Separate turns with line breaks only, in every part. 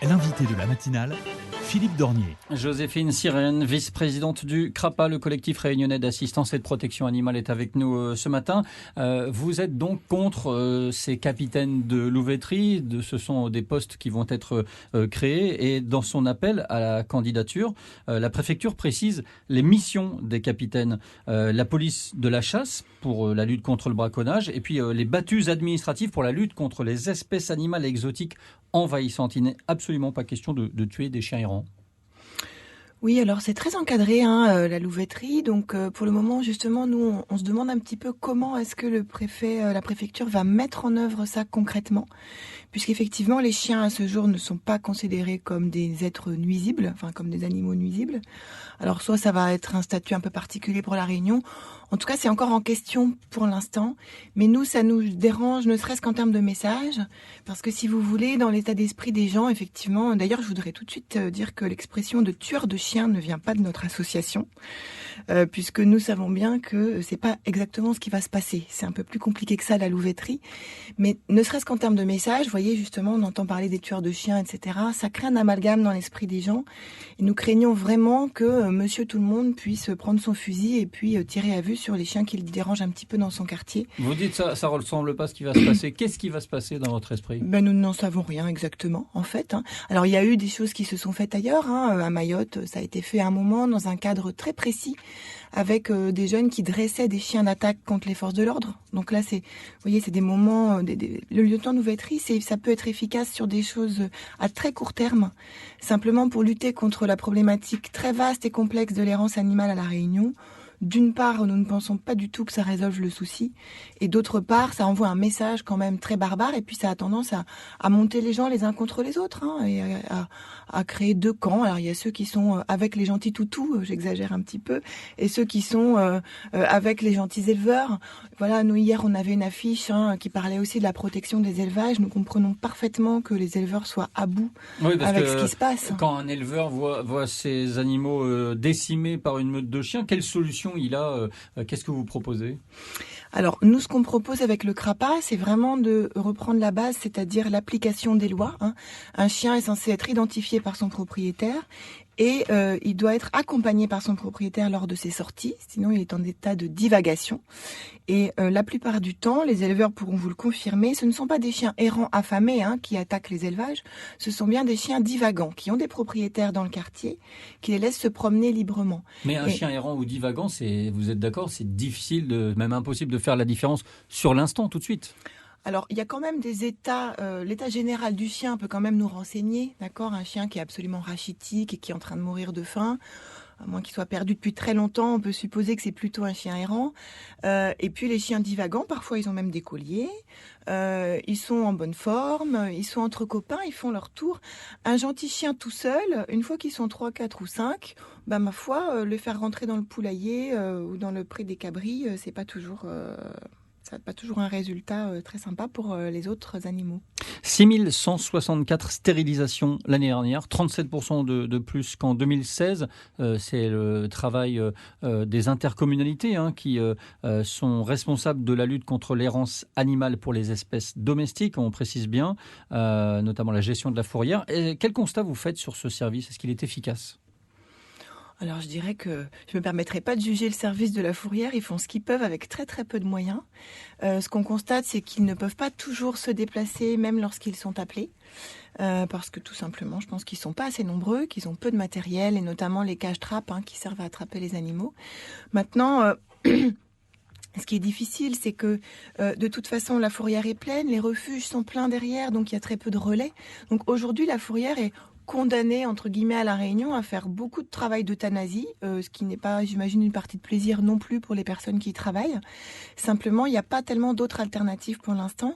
L'invité de la matinale, Philippe Dornier.
Joséphine Sirène, vice-présidente du CRAPA, le collectif réunionnais d'assistance et de protection animale, est avec nous ce matin. Vous êtes donc contre ces capitaines de louveterie. Ce sont des postes qui vont être créés. Et dans son appel à la candidature, la préfecture précise les missions des capitaines. La police de la chasse pour la lutte contre le braconnage et puis les battues administratives pour la lutte contre les espèces animales exotiques envahissantes. Il n'est absolument pas question de tuer des chiens errants.
Oui, alors c'est très encadré, la louveterie. Donc pour le moment, justement, nous, on se demande un petit peu comment est-ce que le préfet, la préfecture va mettre en œuvre ça concrètement. Puisqu'effectivement, les chiens à ce jour ne sont pas considérés comme des êtres nuisibles, enfin comme des animaux nuisibles. Alors soit ça va être un statut un peu particulier pour la Réunion. En tout cas, c'est encore en question pour l'instant. Mais nous, ça nous dérange, ne serait-ce qu'en termes de message. Parce que si vous voulez, dans l'état d'esprit des gens, effectivement, d'ailleurs, je voudrais tout de suite dire que l'expression de tueur de chiens ne vient pas de notre association. Puisque nous savons bien que c'est pas exactement ce qui va se passer. C'est un peu plus compliqué que ça, la louveterie. Mais ne serait-ce qu'en termes de message, vous voyez, justement, on entend parler des tueurs de chiens, etc. Ça crée un amalgame dans l'esprit des gens. Et nous craignons vraiment que monsieur tout le monde puisse prendre son fusil et puis tirer à vue sur les chiens qui le dérangent un petit peu dans son quartier.
Vous dites ça ne ressemble pas à ce qui va se passer. Qu'est-ce qui va se passer dans votre esprit ?
Nous n'en savons rien exactement, en fait. Alors, il y a eu des choses qui se sont faites ailleurs. À Mayotte, ça a été fait à un moment dans un cadre très précis avec des jeunes qui dressaient des chiens d'attaque contre les forces de l'ordre. Donc là, vous voyez, c'est des moments... le lieutenant de louveterie, ça peut être efficace sur des choses à très court terme, simplement pour lutter contre la problématique très vaste et complexe de l'errance animale à La Réunion. D'une part, nous ne pensons pas du tout que ça résolve le souci. Et d'autre part, ça envoie un message quand même très barbare. Et puis, ça a tendance à monter les gens les uns contre les autres. Et à créer deux camps. Alors, il y a ceux qui sont avec les gentils toutous, j'exagère un petit peu. Et ceux qui sont avec les gentils éleveurs. Voilà, nous, hier, on avait une affiche qui parlait aussi de la protection des élevages. Nous comprenons parfaitement que les éleveurs soient à bout avec ce qui se passe.
Quand un éleveur voit ses animaux décimés par une meute de chiens, quelle solution il a, qu'est-ce que vous proposez ?
Alors, nous, ce qu'on propose avec le CRAPA, c'est vraiment de reprendre la base, c'est-à-dire l'application des lois. Un chien est censé être identifié par son propriétaire et il doit être accompagné par son propriétaire lors de ses sorties, sinon il est en état de divagation. Et la plupart du temps, les éleveurs pourront vous le confirmer, ce ne sont pas des chiens errants affamés qui attaquent les élevages, ce sont bien des chiens divagants qui ont des propriétaires dans le quartier, qui les laissent se promener librement.
Mais un chien errant ou divagant, vous êtes d'accord, c'est difficile, même impossible de faire la différence sur l'instant, tout de suite.
Alors, il y a quand même des états, l'état général du chien peut quand même nous renseigner, d'accord ? Un chien qui est absolument rachitique et qui est en train de mourir de faim, à moins qu'il soit perdu depuis très longtemps, on peut supposer que c'est plutôt un chien errant. Et puis les chiens divagants, parfois ils ont même des colliers, ils sont en bonne forme, ils sont entre copains, ils font leur tour. Un gentil chien tout seul, une fois qu'ils sont 3, 4 ou 5, ma foi, le faire rentrer dans le poulailler ou dans le pré des cabris, c'est pas toujours... ça n'a pas toujours un résultat très sympa pour les autres animaux.
6164 stérilisations l'année dernière, 37% de plus qu'en 2016. C'est le travail des intercommunalités qui sont responsables de la lutte contre l'errance animale pour les espèces domestiques, on précise bien, notamment la gestion de la fourrière. Et quel constat vous faites sur ce service ? Est-ce qu'il est efficace ?
Alors je dirais que je ne me permettrai pas de juger le service de la fourrière, ils font ce qu'ils peuvent avec très très peu de moyens. Ce qu'on constate, c'est qu'ils ne peuvent pas toujours se déplacer, même lorsqu'ils sont appelés. Parce que tout simplement, je pense qu'ils ne sont pas assez nombreux, qu'ils ont peu de matériel, et notamment les cages-trappes qui servent à attraper les animaux. Maintenant... Ce qui est difficile, c'est que de toute façon, la fourrière est pleine, les refuges sont pleins derrière, donc il y a très peu de relais. Donc aujourd'hui, la fourrière est condamnée, entre guillemets, à La Réunion à faire beaucoup de travail d'euthanasie, ce qui n'est pas, j'imagine, une partie de plaisir non plus pour les personnes qui y travaillent. Simplement, il n'y a pas tellement d'autres alternatives pour l'instant.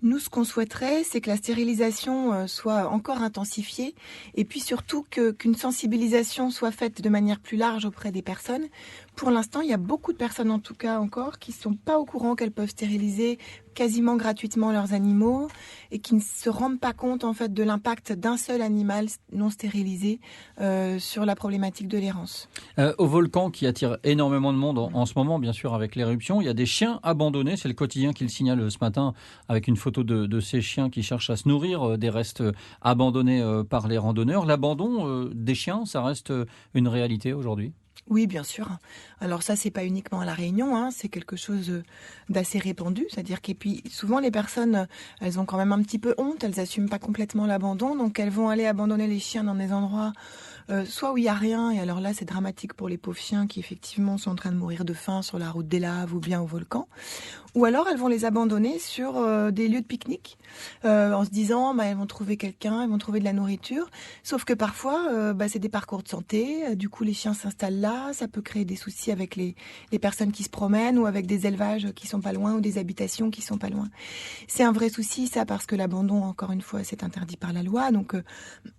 Nous, ce qu'on souhaiterait, c'est que la stérilisation soit encore intensifiée et puis surtout qu'une sensibilisation soit faite de manière plus large auprès des personnes. Pour l'instant, il y a beaucoup de personnes, en tout cas encore, qui ne sont pas au courant qu'elles peuvent stériliser quasiment gratuitement leurs animaux et qui ne se rendent pas compte en fait de l'impact d'un seul animal non stérilisé sur la problématique de l'errance.
Au volcan qui attire énormément de monde en ce moment, bien sûr, avec l'éruption, il y a des chiens abandonnés. C'est le quotidien qui le signale ce matin avec une photo de ces chiens qui cherchent à se nourrir des restes abandonnés par les randonneurs. L'abandon des chiens, ça reste une réalité aujourd'hui?
Oui, bien sûr. Alors ça, c'est pas uniquement à La Réunion, hein, c'est quelque chose d'assez répandu. C'est-à-dire que puis souvent les personnes, elles ont quand même un petit peu honte, elles assument pas complètement l'abandon, donc elles vont aller abandonner les chiens dans des endroits soit où il y a rien, et alors là c'est dramatique pour les pauvres chiens qui effectivement sont en train de mourir de faim sur la route des laves ou bien au volcan. Ou alors elles vont les abandonner sur des lieux de pique-nique en se disant elles vont trouver quelqu'un, elles vont trouver de la nourriture. Sauf que parfois c'est des parcours de santé, du coup les chiens s'installent là, ça peut créer des soucis avec les personnes qui se promènent ou avec des élevages qui sont pas loin ou des habitations qui sont pas loin. C'est un vrai souci ça parce que l'abandon, encore une fois, c'est interdit par la loi. Donc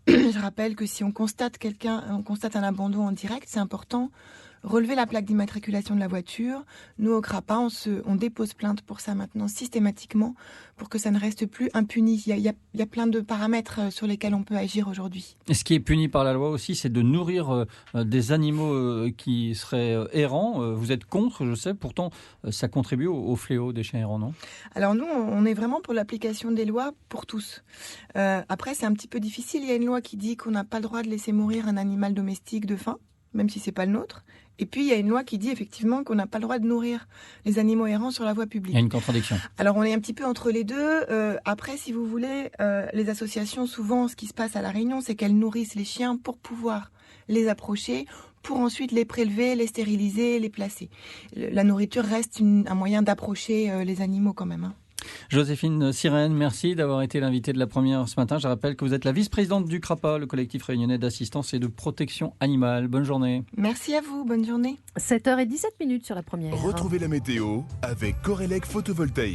je rappelle que si on constate un abandon en direct, c'est important. Relever la plaque d'immatriculation de la voiture. Nous, au CRAPA, on dépose plainte pour ça maintenant systématiquement pour que ça ne reste plus impuni. Il y a plein de paramètres sur lesquels on peut agir aujourd'hui.
Et ce qui est puni par la loi aussi, c'est de nourrir des animaux qui seraient errants. Vous êtes contre, je sais, pourtant ça contribue au fléau des chiens errants, non?
Alors nous, on est vraiment pour l'application des lois pour tous. Après, c'est un petit peu difficile. Il y a une loi qui dit qu'on n'a pas le droit de laisser mourir un animal domestique de faim, même si c'est pas le nôtre. Et puis, il y a une loi qui dit effectivement qu'on n'a pas le droit de nourrir les animaux errants sur la voie publique.
Il y a une contradiction.
Alors, on est un petit peu entre les deux. Après, si vous voulez, les associations, souvent, ce qui se passe à La Réunion, c'est qu'elles nourrissent les chiens pour pouvoir les approcher, pour ensuite les prélever, les stériliser, les placer. La nourriture reste un moyen d'approcher les animaux quand même, hein.
Joséphine Sirène, merci d'avoir été l'invitée de la première ce matin. Je rappelle que vous êtes la vice-présidente du CRAPA, le collectif réunionnais d'assistance et de protection animale. Bonne journée.
Merci à vous, bonne journée.
7h17 sur la première.
Retrouvez la météo avec Corelec Photovoltaïque.